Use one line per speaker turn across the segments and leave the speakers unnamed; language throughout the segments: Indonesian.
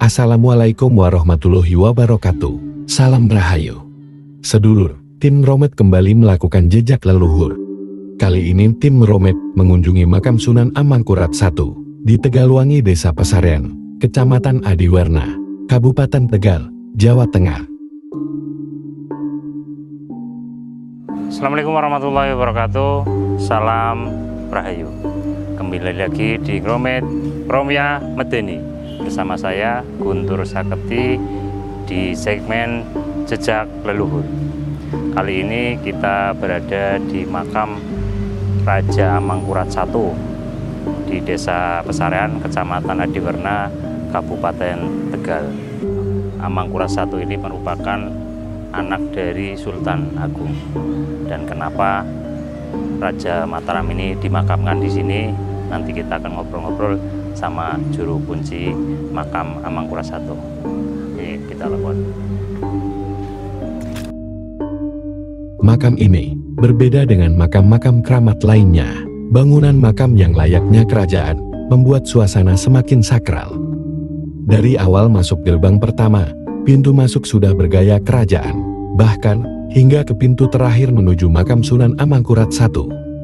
Assalamualaikum warahmatullahi wabarakatuh. Salam Rahayu. Sedulur, tim Romet kembali melakukan jejak leluhur. Kali ini tim Romet mengunjungi makam Sunan Amangkurat I di Tegalwangi, Desa Pesarian, Kecamatan Adiwerna, Kabupaten Tegal, Jawa Tengah.
Assalamualaikum warahmatullahi wabarakatuh. Salam Rahayu. Kembali lagi di Romet Promya Medeni bersama saya Guntur Saketi di segmen Jejak Leluhur. Kali ini kita berada di makam Raja Amangkurat I di Desa Pesarian, Kecamatan Adiwerna, Kabupaten Tegal. Amangkurat I ini merupakan anak dari Sultan Agung. Dan kenapa Raja Mataram ini dimakamkan di sini? Nanti kita akan ngobrol-ngobrol sama juru kunci makam Amangkurat I. Ini kita lakukan.
Makam ini berbeda dengan makam-makam keramat lainnya. Bangunan makam yang layaknya kerajaan membuat suasana semakin sakral. Dari awal masuk gerbang pertama, pintu masuk sudah bergaya kerajaan. Bahkan hingga ke pintu terakhir menuju makam Sunan Amangkurat I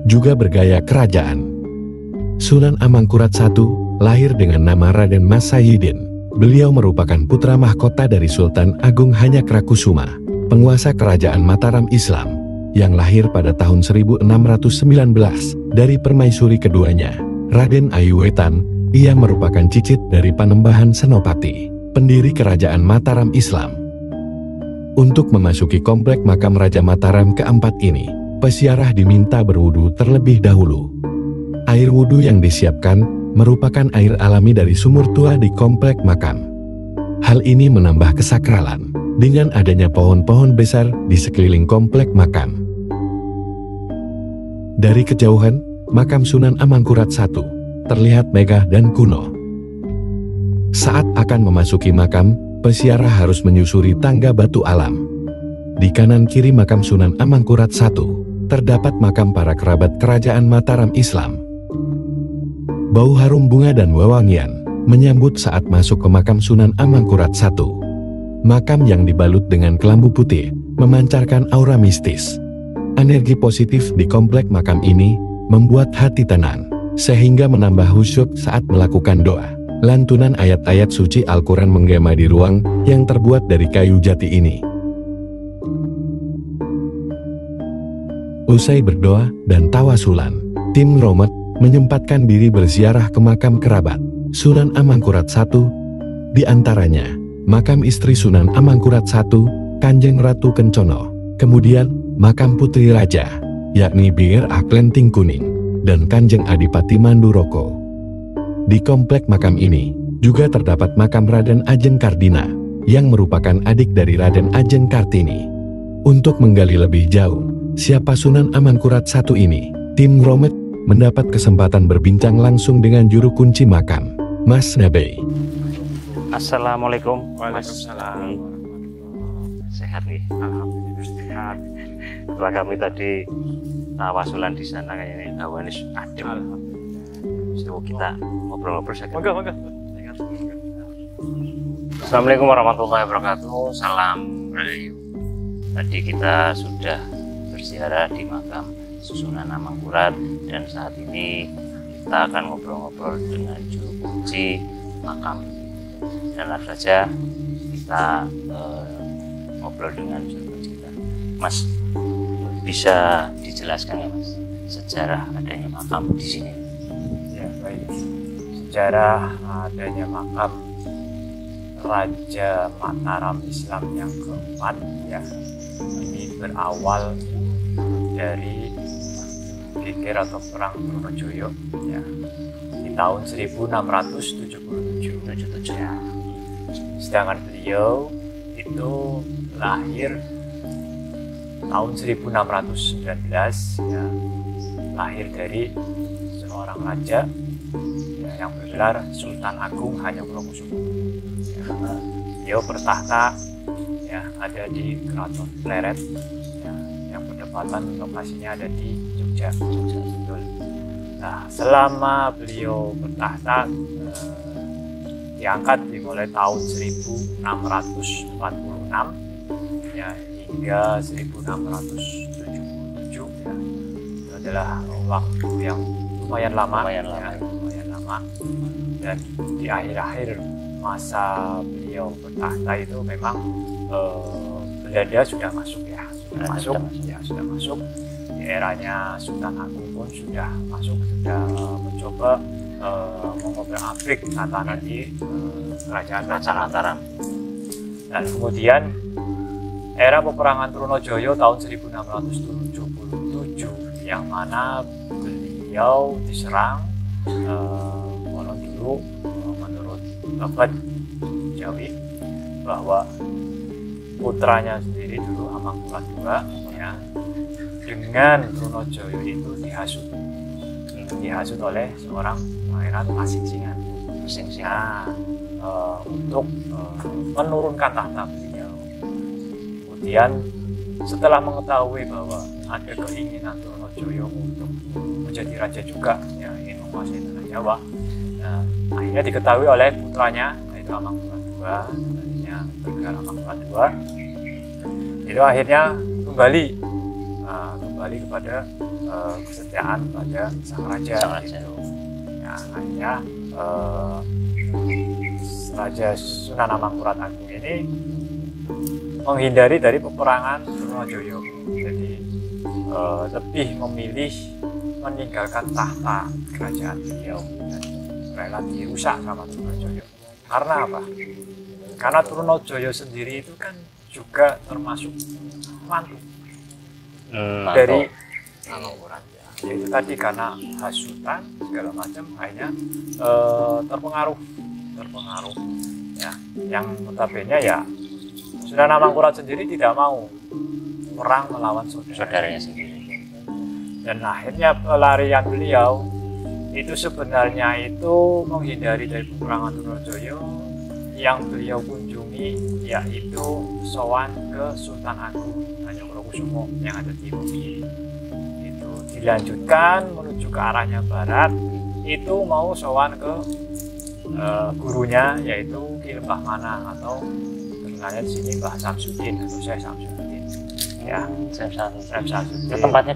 juga bergaya kerajaan. Sunan Amangkurat I lahir dengan nama Raden Mas Sayyidin. Beliau merupakan putra mahkota dari Sultan Agung Hanyakarakusuma, penguasa kerajaan Mataram Islam, yang lahir pada tahun 1619 dari permaisuri keduanya, Raden Ayu Wetan. Ia merupakan cicit dari Panembahan Senopati, pendiri kerajaan Mataram Islam. Untuk memasuki komplek makam Raja Mataram keempat ini, peziarah diminta berwudu terlebih dahulu. Air wudhu yang disiapkan merupakan air alami dari sumur tua di komplek makam. Hal ini menambah kesakralan dengan adanya pohon-pohon besar di sekeliling komplek makam. Dari kejauhan, makam Sunan Amangkurat I terlihat megah dan kuno. Saat akan memasuki makam, peziarah harus menyusuri tangga batu alam. Di kanan kiri makam Sunan Amangkurat I terdapat makam para kerabat kerajaan Mataram Islam. Bau harum bunga dan wewangian menyambut saat masuk ke makam Sunan Amangkurat I. Makam yang dibalut dengan kelambu putih memancarkan aura mistis. Energi positif di komplek makam ini membuat hati tenang, sehingga menambah khusyuk saat melakukan doa. Lantunan ayat-ayat suci Al-Quran menggema di ruang yang terbuat dari kayu jati ini. Usai berdoa dan tawasulan, tim Romet menyempatkan diri berziarah ke makam kerabat Sunan Amangkurat I, di antaranya makam istri Sunan Amangkurat I, Kanjeng Ratu Kencono, kemudian makam putri raja, yakni Bir Aklenting Kuning, dan Kanjeng Adipati Manduroko. Di komplek makam ini juga terdapat makam Raden Ajeng Kardina, yang merupakan adik dari Raden Ajeng Kartini. Untuk menggali lebih jauh siapa Sunan Amangkurat I ini, tim Romet mendapat kesempatan berbincang langsung dengan juru kunci makam, Mas Nabe.
Assalamualaikum.
Waalaikumsalam.
Sehat nih?
Alhamdulillah sehat.
Setelah kami tadi tawasulan di sana kayaknya awannya adem. So, kita ngobrol-ngobrol saja.
Moga.
Assalamualaikum warahmatullahi wabarakatuh. Salam Rahayu. Tadi kita sudah berziarah di makam Sunan Amangkurat, dan saat ini kita akan ngobrol-ngobrol dengan juru kunci makam. Dan langsung saja kita ngobrol dengan juru kunci kita. Mas, bisa dijelaskan ya Mas sejarah adanya makam di sini?
Ya, baik. Sejarah adanya makam Raja Mataram Islam yang keempat, ya, ini berawal dari geger atau perang Bronjoyo, ya, di tahun 1677.
Ya.
Sedangkan beliau itu lahir tahun 1619, ya, lahir dari seorang raja, ya, yang bergelar Sultan Agung Hanyakarakusuma. Ya, beliau bertahta, ya, ada di Keraton Pleret, ya, yang berdekatan lokasinya ada di Jogja. Betul. Nah, selama beliau bertahta, diangkat dimulai tahun 1646 ya hingga 1677 ya. Itu adalah waktu yang lumayan lama. Dan di akhir-akhir masa beliau bertahta itu memang Belanda sudah masuk ya, sudah masuk. Di eranya Sultan Agung pun sudah masuk, sudah mencoba mengobrak-abrik tatanan di kerajaan Mataram. Dan kemudian era peperangan Trunojoyo tahun 1677 yang mana beliau diserang dulu menurut Babat Jawi bahwa putranya sendiri dulu Amangkurat II ya dengan Trunojoyo itu dihasut oleh seorang pangeran Pasingsingan untuk menurunkan tahta beliau. Kemudian setelah mengetahui bahwa ada keinginan Trunojoyo untuk menjadi raja juga ya ingin menguasai tanah Jawa, akhirnya diketahui oleh putranya yaitu Amangkurat II, tadinya bergelar Amangkurat II, itu akhirnya kembali kepada kesetiaan pada sang raja. Gitu. Ya, akhirnya Raja Sunan Amangkurat Agung ini menghindari dari peperangan Trunojoyo, jadi lebih memilih meninggalkan tahta kerajaan beliau dan rela dirusak sama Trunojoyo. Karena apa? Karena Trunojoyo sendiri itu kan juga termasuk mantu dari Amangkurat. Yaitu tadi karena hasutan segala macam akhirnya terpengaruh ya. Yang notabene ya Sunan Amangkurat sendiri tidak mau perang melawan saudaranya sendiri. Dan akhirnya pelarian beliau itu sebenarnya itu menghindari dari peperangan Trunojoyo. Yang beliau kunjungi yaitu sowan ke Sultan Agung Hanyokrokusumo yang ada di Bumi. Itu dilanjutkan menuju ke arahnya barat, itu mau sowan ke gurunya yaitu Ki Lembah Mana atau terkenalnya di sini Mbah Samsudin atau Syekh Samsudin. Ya, Syekh Samsudin. Itu tempatnya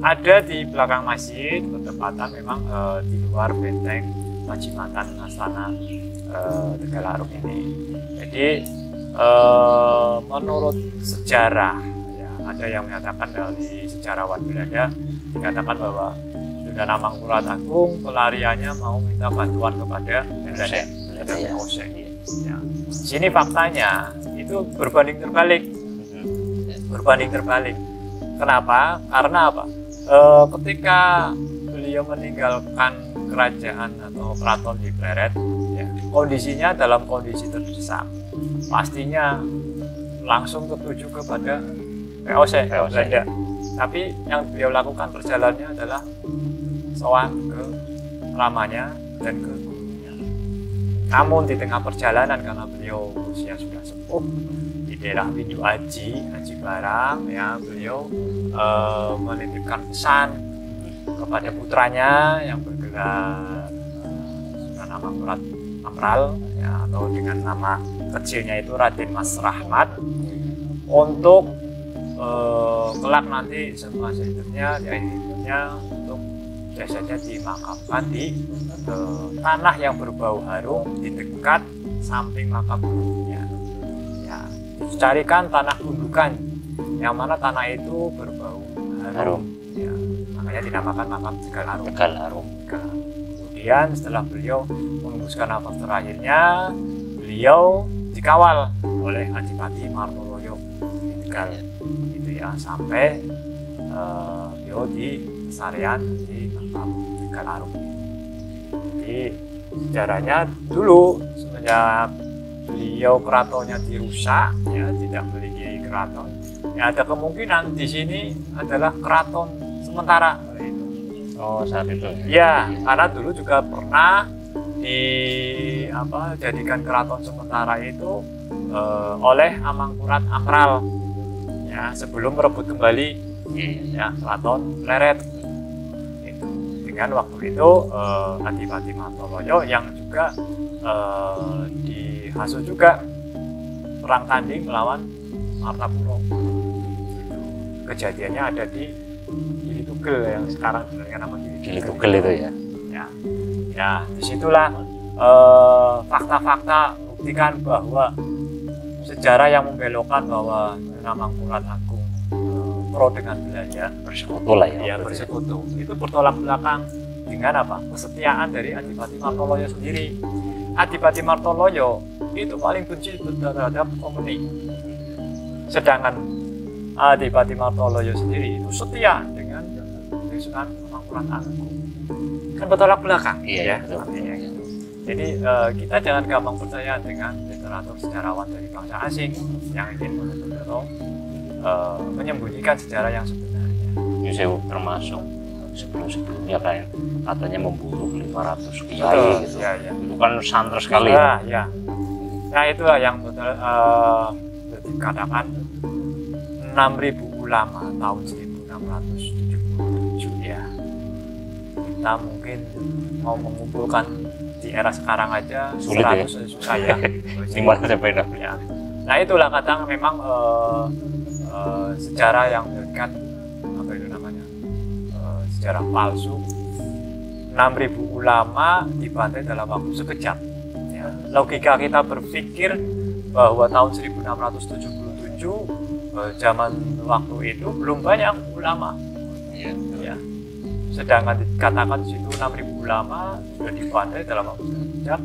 ada di belakang masjid, bertepatan memang di luar benteng Pacimatan Astana Tegalarung ini. Jadi menurut sejarah ya, ada yang menyatakan dari sejarawan Belanda dikatakan bahwa Sunan Amangkurat Agung pelariannya mau minta bantuan kepada Belanda. Ya. Sini faktanya itu berbanding terbalik. Kenapa? Karena apa? Ketika beliau meninggalkan kerajaan atau keraton di Pleret, ya, kondisinya dalam kondisi terdesak, pastinya langsung tertuju kepada VOC Belanda. Tapi yang beliau lakukan perjalanannya adalah sowan ke ramanya dan ke gurunya. Namun di tengah perjalanan karena beliau usia sudah sepuh di daerah Windu Aji Barang, ya beliau menitipkan pesan kepada putranya yang bergelar Sunan Amangkurat Amral ya, atau dengan nama kecilnya itu Raden Mas Rahmat, untuk kelak nanti semasa hidupnya untuk biasanya dimakamkan di tanah yang berbau harum di dekat samping makam gurunya. Ya, dicarikan tanah gundukan yang mana tanah itu berbau harum. Ya, makanya dinamakan makam Tegalarung. Kemudian setelah beliau mengembuskan nafas terakhirnya, beliau dikawal oleh Adipati Martoloyo di Tegal, gitu ya, sampai beliau di Sarian di makam Tegalarung. Jadi sejarahnya dulu semenjak beliau keratonnya dirusak, ya tidak memiliki keraton, ya ada kemungkinan di sini adalah keraton sementara. Oh, saat itu. Ya, karena dulu juga pernah dijadikan keraton sementara itu oleh Amangkurat Amral. Ya, sebelum merebut kembali ya keraton Pleret. Itu. Dengan waktu itu Adipati Martoloyo yang juga dihasut juga perang tanding melawan Martapura. Kejadiannya ada di Gili Tugel yang sekarang sebenarnya nama
Gili Tugel itu ya.
Ya, disitulah fakta-fakta buktikan bahwa sejarah yang membelokkan bahwa Sunan Mangkurat Agung pro dengan Belanda,
Bersekutu lah ya.
ya bersekutu, itu bertolak belakang dengan apa? Kesetiaan dari Adipati Martoloyo sendiri. Adipati Martoloyo itu paling benci terhadap komunis, sedangkan Adipati Martoloyo sendiri itu setia dengan Sunan Mangkurat Agung. Kan bertolak belakang,
Iya,
ya.
betul.
Artinya gitu. Jadi kita jangan gampang percaya dengan literatur sejarawan dari bangsa asing yang ingin menutup menyembunyikan sejarah yang sebenarnya.
Yusuf termasuk sebelum-sebelumnya kan katanya membunuh 500 kiai
Betul,
gitu.
ya, ya.
Itu kan santer sekali.
Ya. Nah itulah yang betul dikatakan 6.000 ulama tahun 1677 ya. Kita mungkin mau mengumpulkan di era sekarang aja
Sulit ya?
susah ya.
Gimana sampai
Ya. Nah itulah kadang memang sejarah yang memberikan apa itu namanya sejarah palsu. 6.000 ulama dibantai dalam waktu sekejap. Ya. Logika kita berpikir bahwa tahun 1677 zaman waktu itu belum banyak ulama.
Iya.
Ya. Sedangkan dikatakan di situ 6.000 ulama sudah dibantai dalam waktu sekejap.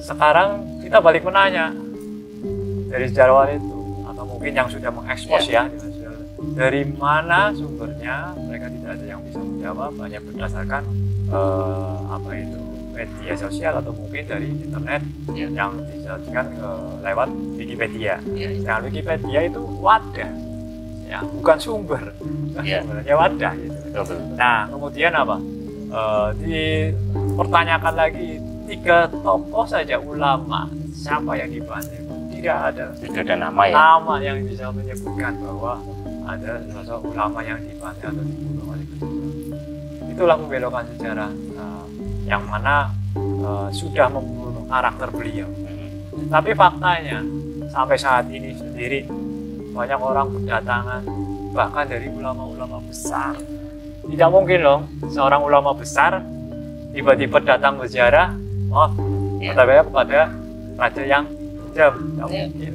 Sekarang kita balik menanya dari sejarawan itu atau mungkin yang sudah mengekspos ya dari mana sumbernya, mereka tidak ada yang bisa menjawab, hanya berdasarkan apa itu media sosial atau mungkin dari internet yang disajikan lewat Wikipedia. Nah Wikipedia itu wadah ya, bukan sumber, sebenarnya wadah gitu.
Betul.
Nah kemudian apa, dipertanyakan lagi 3 tokoh saja ulama siapa yang dibantai, tidak ada
nama ya.
nama yang bisa menyebutkan bahwa ada sosok ulama yang dibantai atau dibunuh oleh Belanda. Itulah membelokkan sejarah yang mana sudah membunuh karakter beliau. Tapi faktanya sampai saat ini sendiri banyak orang berdatangan bahkan dari ulama-ulama besar. Tidak mungkin loh seorang ulama besar tiba-tiba datang berziarah, bertanya kepada raja yang kejam. Tidak mungkin.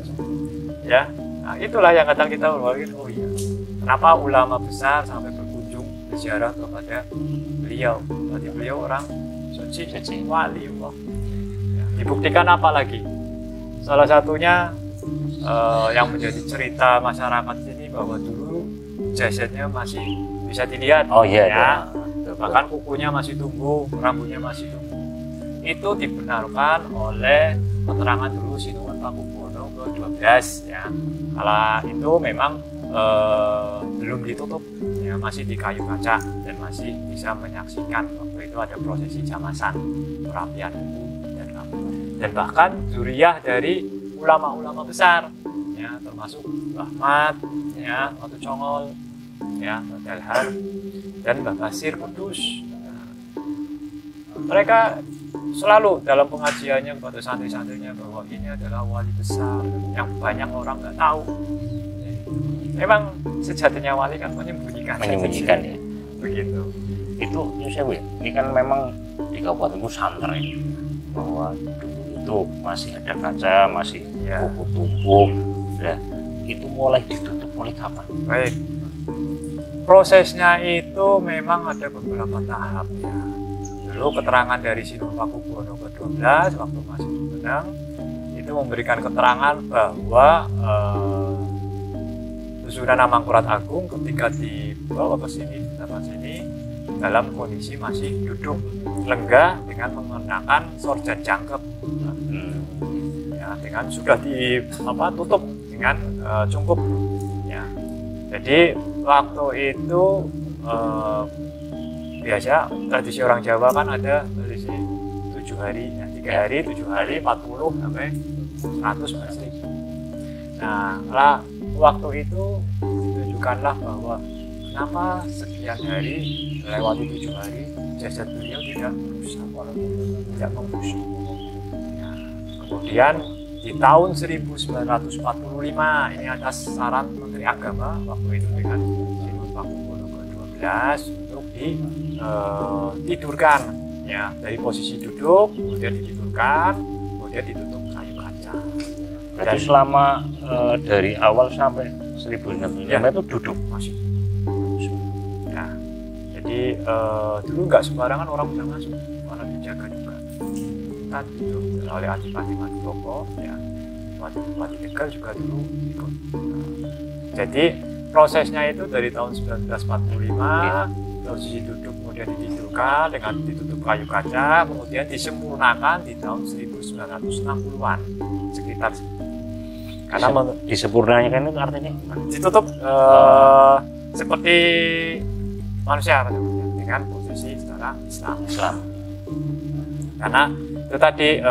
Ya, nah, itulah yang kadang kita berpikir, oh iya, kenapa ulama besar sampai berkunjung berziarah kepada beliau? Berarti beliau orang suci, wali Allah. Ya, dibuktikan apa lagi? Salah satunya yang menjadi cerita masyarakat sini bahwa dulu jasadnya masih bisa dilihat.
Oh iya,
ya.
iya.
Bahkan kukunya masih tumbuh, rambutnya masih tumbuh. Itu dibenarkan oleh keterangan dulu Sinuhun Pakubuwono ke-12 ya. Kala itu memang belum ditutup ya, masih di kayu kaca dan masih bisa menyaksikan waktu itu ada prosesi jamasan, perapian dan lampu. Dan bahkan zuriyah dari ulama-ulama besar ya, termasuk Mbah Mat ya, Watu Congol ya, Dalhar dan Mbah Basir Kudus. Nah, mereka selalu dalam pengajiannya kepada santri-santrinya bahwa ini adalah wali besar yang banyak orang nggak tahu. Memang sejatinya wali kan menyembunyikan
ya.
Begitu.
Itu Yusuf ya, ini kan memang di kabupatenku santer ya, bahwa dulu itu masih ada kaca, masih kuku tumbuh. Nah, itu mulai ditutup mulai kapan?
Baik. Prosesnya itu memang ada beberapa tahap ya. Dulu keterangan dari Sinuhun Pakubuwono ke-12 waktu masih di Benang itu memberikan keterangan bahwa Sunan Mangkurat Agung ketika dibawa ke sini, di tempat sini dalam kondisi masih duduk lenggah dengan mengenakan sorjan jangkep ya, dengan sudah ditutup dengan cungkup ya. Jadi waktu itu biasa tradisi orang Jawa kan ada tradisi 7 hari, ya, 3 hari, 7 hari, 40 sampai 100 masih. Nah, waktu itu ditunjukkanlah bahwa kenapa sekian hari melewati 7 hari jasad beliau tidak membusuk. Kemudian di tahun 1945 ini atas saran Menteri Agama waktu itu dengan Sinun Pakubuwono ke-12 untuk ditidurkan ya, dari posisi duduk kemudian ditidurkan, kemudian ditutup kayu kaca.
Berarti selama dari awal sampai 1945
Ya.
itu duduk
Masih. Ya, jadi dulu nggak sembarangan orang bisa masuk karena dijaga juga. Kan itu oleh Adipati Madukoko ya, Bupati Tegal juga dulu ikut. Jadi prosesnya itu dari tahun 1945 posisi duduk kemudian ditidurkan dengan ditutup kayu kaca, kemudian disempurnakan di tahun 1960-an sekitar. Karena
disempurnakan itu artinya
ditutup seperti manusia dengan posisi secara Islam. Karena itu tadi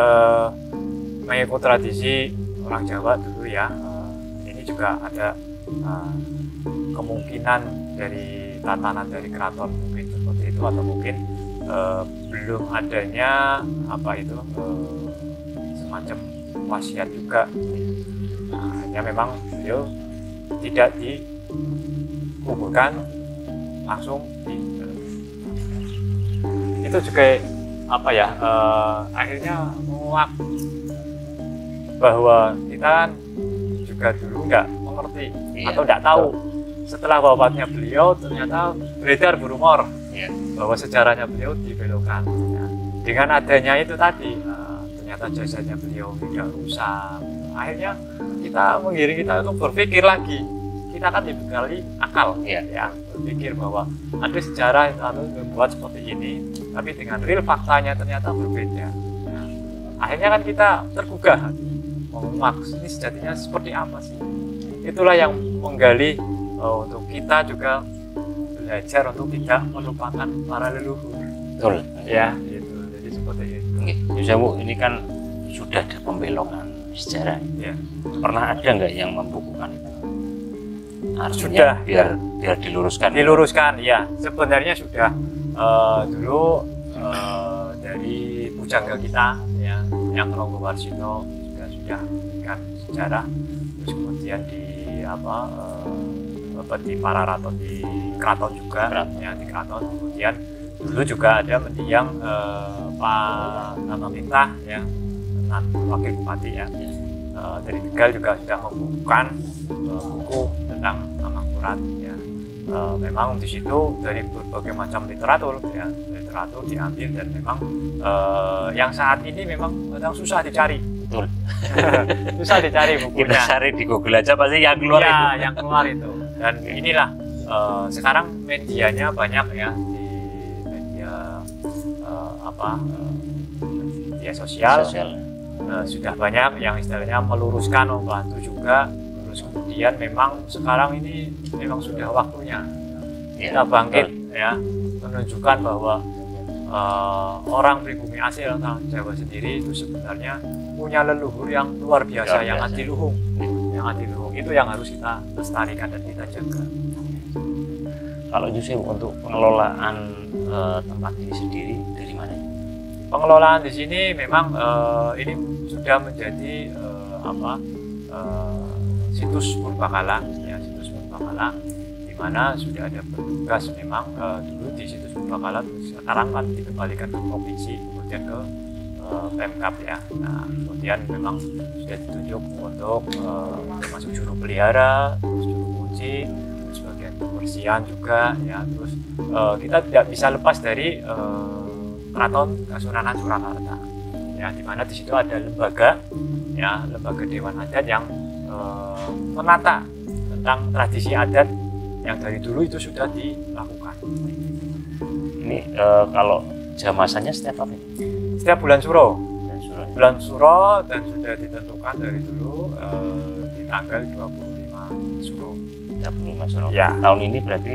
mengikut tradisi orang Jawa dulu ya, ini juga ada kemungkinan dari tatanan dari keraton mungkin seperti itu, atau mungkin belum adanya apa itu semacam wasiat juga. Ya memang beliau tidak dikuburkan langsung di itu juga apa ya, akhirnya menguak bahwa kita kan juga dulu nggak mengerti atau nggak tahu. Setelah wafatnya beliau ternyata beredar berumor bahwa sejarahnya beliau dibelokkan ya. Dengan adanya itu tadi ternyata jasanya beliau tidak rusak. Akhirnya kita menggiring kita untuk berpikir lagi. Kita kan dibekali akal ya, berpikir bahwa ada sejarah yang membuat seperti ini, tapi dengan real faktanya ternyata berbeda. Nah, akhirnya kan kita tergugah menguak ini sejatinya seperti apa sih. Itulah yang menggali untuk kita juga belajar untuk tidak melupakan para leluhur.
betul
Ya, gitu. Jadi seperti itu.
Bisa Bu, ini kan sudah ada pembelokan sejarah.
Ya.
Pernah ada nggak yang membukukan itu?
Sudah,
biar diluruskan.
Diluruskan, ya. Sebenarnya sudah dulu dari pujangga kita, ya, yang Ronggo Warsito juga sudah memberikan sejarah. Terus kemudian di di Pararaton di Keraton juga, ya, di Keraton. Kemudian dulu juga ada mendiang Pak Namamitah, ya, Wakil Bupati ya. Dari Tegal juga sudah membukukan buku tentang Mangkurat ya. Memang di situ dari berbagai macam literatur ya, literatur diambil, dan memang yang saat ini memang kadang susah dicari.
Betul.
Susah dicari bukunya.
Kita cari di Google aja pasti yang keluar
ya,
itu.
yang keluar itu. Dan inilah sekarang medianya banyak ya, di media media sosial. Sudah banyak yang istilahnya meluruskan, membantu juga. Terus kemudian memang sekarang ini memang sudah waktunya kita bangkit ya, menunjukkan bahwa orang pribumi asli orang Jawa sendiri itu sebenarnya punya leluhur yang luar biasa, yang adiluhung. Yang adiluhung itu yang harus kita lestarikan dan kita jaga.
Kalau Yusuf untuk pengelolaan tempat ini sendiri dari mana?
Pengelolaan di sini memang ini sudah menjadi situs Purbakala ya, situs Purbakala, di mana sudah ada petugas memang dulu di situs Purbakala, sekarang kan dikembalikan ke provinsi, kemudian ke Pemkab ya. Nah, kemudian memang sudah ditunjuk untuk termasuk juru pelihara, terus juru kunci, terus bagian kebersihan juga ya. Terus kita tidak bisa lepas dari Keraton Kasunanan Surakarta ya, di mana di situ ada lembaga ya, lembaga Dewan Adat yang menata tentang tradisi adat yang dari dulu itu sudah dilakukan.
Ini kalau jam masanya setiap apa?
Setiap bulan Suro. Bulan Suro, dan sudah ditentukan dari dulu di tanggal 25 Suro.
25 Suro.
Ya.
Tahun ini berarti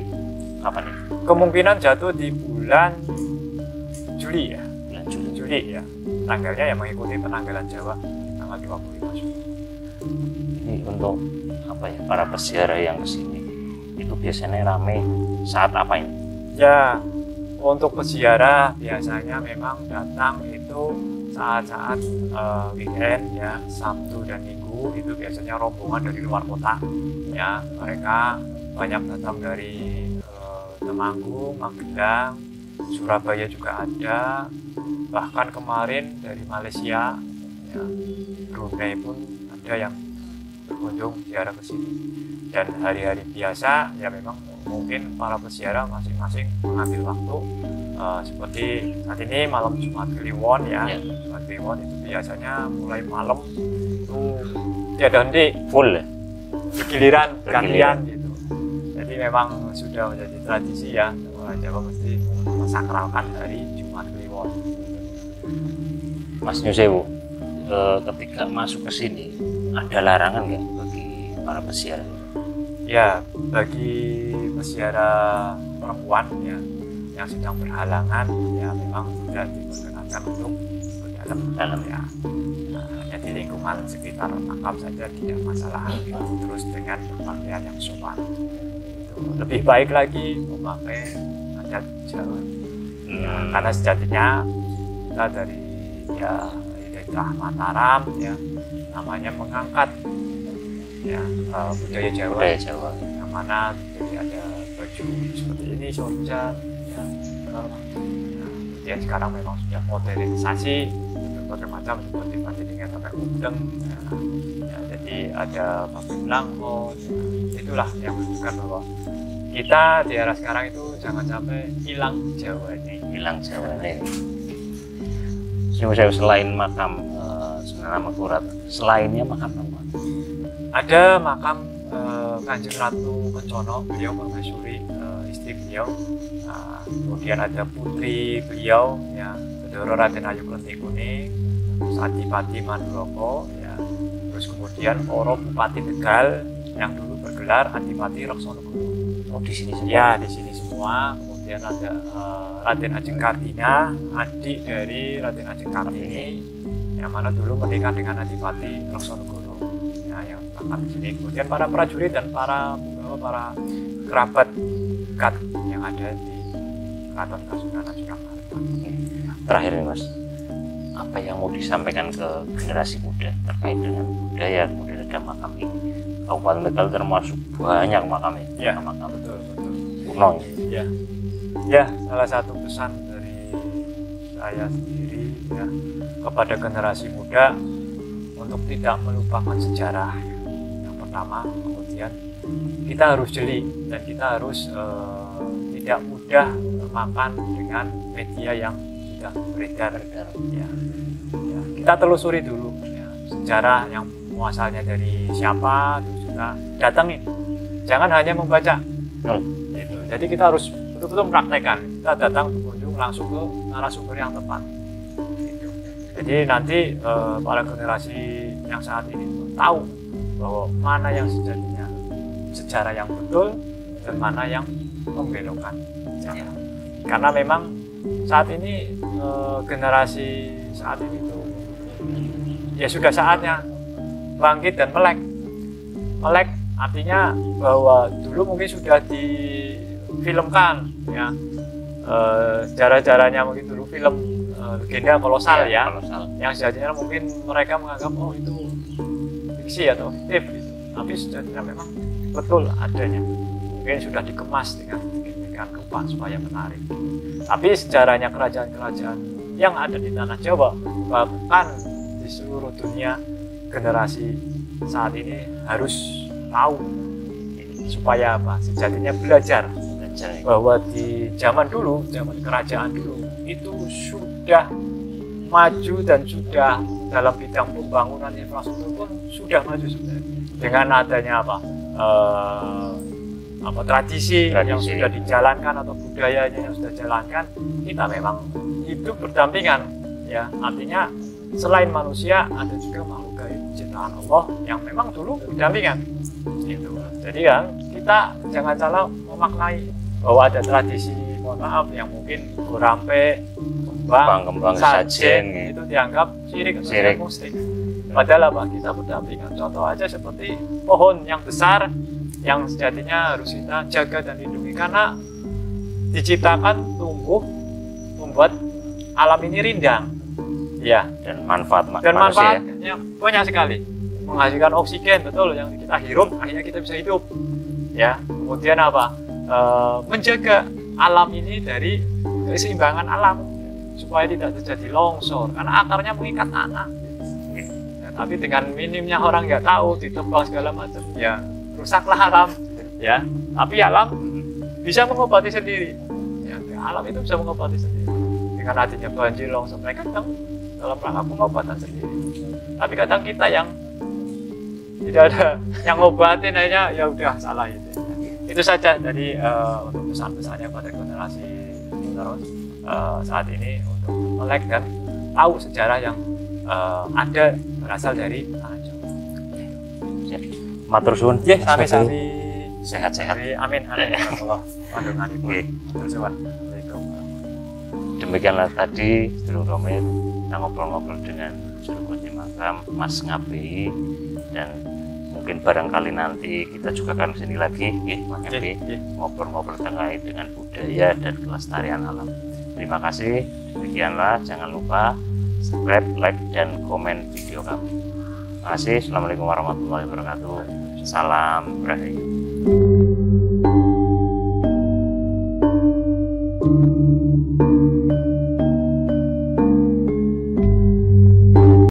kapan ini?
Kemungkinan jatuh di bulan Juli ya.
Bulan Juli.
Juli ya. Tanggalnya yang mengikuti penanggalan Jawa tanggal 25 Juli.
Ini untuk apa ya, para peziarah yang kesini itu biasanya rame saat apa ini?
Ya, untuk peziarah biasanya memang datang itu itu saat-saat weekend ya, Sabtu dan Minggu itu biasanya rombongan dari luar kota ya, mereka banyak datang dari Temanggung, Magelang, Surabaya juga ada, bahkan kemarin dari Malaysia ya, Brunei pun ada yang berkunjung ziarah ke sini. Dan hari-hari biasa ya memang mungkin para peziarah masing-masing mengambil waktu seperti saat ini malam Jumat Kliwon ya, Jumat Kliwon itu biasanya mulai malam itu tiada henti
Full ya?
giliran gantian gitu. Jadi memang sudah menjadi tradisi ya, orang Jawa mesti mensakralkan hari Jumat Kliwon.
Mas Nyusewu, ketika masuk ke sini ada larangan nggak bagi para peziarah?
Ya, bagi peziarah perempuan ya yang sedang berhalangan ya memang tidak diperkenankan untuk dalam ya. Nah, hanya di lingkungan sekitar makam saja tidak masalah gitu. Terus dengan berpakaian yang sopan. Itu lebih baik lagi memakai adat Jawa. Ya, karena sejatinya kita dari daerah Mataram ya namanya mengangkat ya budaya Jawa, yang mana jadi ada baju seperti ini, sorjan ya, ya sekarang memang sudah modernisasi berbagai macam seperti dengan sampai udeng ya, jadi ada pabrik belangko ya, itulah yang menunjukkan bahwa kita di era sekarang itu jangan sampai hilang Jawa ini.
Selain makam Sunan Amangkurat, selainnya makam apa?
Ada makam Kanjeng Ratu Kencono, beliau permaisuri istri beliau. Kemudian ada putri beliau, ya, Bedoro Raden Ayu Klentikuni, Adipati Manduroko, ya. Terus kemudian Oro Bupati Tegal yang dulu bergelar Adipati Raksonagoro.
Oh, di sini semua?
Ya, di sini semua. Kemudian ada Raden Ajeng Kartina, adik dari Raden Ajeng Kartini, yang mana dulu menikah dengan Adipati Raksonagoro. Yang berangkat di sini. Kemudian para prajurit dan para kerabat dekat yang ada di Keraton Kasunanan Surakarta.
Terakhir nih Mas, apa yang mau disampaikan ke generasi muda terkait dengan budaya kemudian ada makam ini? Kabupaten Tegal termasuk banyak makamnya.
Ya,
makam
betul.
kuno.
Ya, salah satu pesan dari saya sendiri ya kepada generasi muda untuk tidak melupakan sejarah yang pertama, kemudian kita harus jeli dan kita harus tidak mudah makan dengan media yang sudah beredar ya. Kita telusuri dulu ya, sejarah yang muasalnya dari siapa, terus kita datangin, jangan hanya membaca gitu. Jadi kita harus betul-betul mempraktekkan, kita datang berkunjung langsung ke narasumber yang tepat. Jadi nanti para generasi yang saat ini tahu bahwa mana yang sejatinya sejarah yang betul dan mana yang membelokkan. Karena memang saat ini generasi saat ini itu ya sudah saatnya bangkit dan melek. Melek artinya bahwa dulu mungkin sudah difilmkan ya sejarah-sejarahnya mungkin dulu film legenda kolosal ya, yang sejatinya mungkin mereka menganggap oh itu fiksi atau fiktif gitu. Tapi sejatinya memang betul adanya, mungkin sudah dikemas dengan rupa supaya menarik. Tapi sejarahnya kerajaan-kerajaan yang ada di tanah Jawa bahkan di seluruh dunia, generasi saat ini harus tahu supaya apa? Sejatinya belajar bahwa di zaman dulu, zaman kerajaan dulu itu sudah maju dan sudah dalam bidang pembangunan infrastruktur pun sudah maju sebenarnya. Dengan adanya tradisi yang sudah dijalankan atau budayanya yang sudah dijalankan, kita memang hidup berdampingan ya. Artinya selain manusia ada juga makhluk gaib ciptaan Allah yang memang dulu berdampingan gitu. Jadi kan kita jangan salah memaknai bahwa ada tradisi, mohon maaf, yang mungkin gurampe, kembang sajen itu dianggap syirik musyrik. Padahal apa? Kita berdampingan. Contoh aja seperti pohon yang besar yang sejatinya harus kita jaga dan lindungi karena diciptakan tumbuh membuat alam ini rindang. Iya.
dan manfaat
Dan
manusia.
manfaatnya banyak sekali. Menghasilkan oksigen, betul, yang kita hirup, akhirnya kita bisa hidup. Ya, kemudian apa? Menjaga alam ini dari keseimbangan alam supaya tidak terjadi longsor, karena akarnya mengikat tanah. Ya, tapi dengan minimnya orang nggak tahu, ditebang segala macam, ya rusaklah alam. Ya, tapi alam bisa mengobati sendiri. Ya, alam itu bisa mengobati sendiri. Dengan adanya banjir, longsor, mereka dalam rangka pengobatan sendiri. Tapi kadang kita yang tidak ada yang ngobatin aja, ya udah salah itu. Itu saja dari untuk pesan-pesannya pada generasi penerus saat ini untuk melek dan tahu sejarah yang ada berasal dari tanah Jawa.
Matur suwun.
Sami-sami.
Sehat-sehat.
Amin. Amin. Allah. Matur suwun.
Demikianlah tadi sedulur Romit kita ngobrol-ngobrol dengan juru kunci makam Mas Ngabehi, dan mungkin barangkali nanti kita juga akan kesini lagi Mas Ngabehi, ngobrol-ngobrol terkait dengan budaya dan kelestarian alam. Terima kasih. Demikianlah, jangan lupa subscribe, like, dan komen video kami. Terima kasih. Assalamualaikum warahmatullahi wabarakatuh. Salam Rahayu.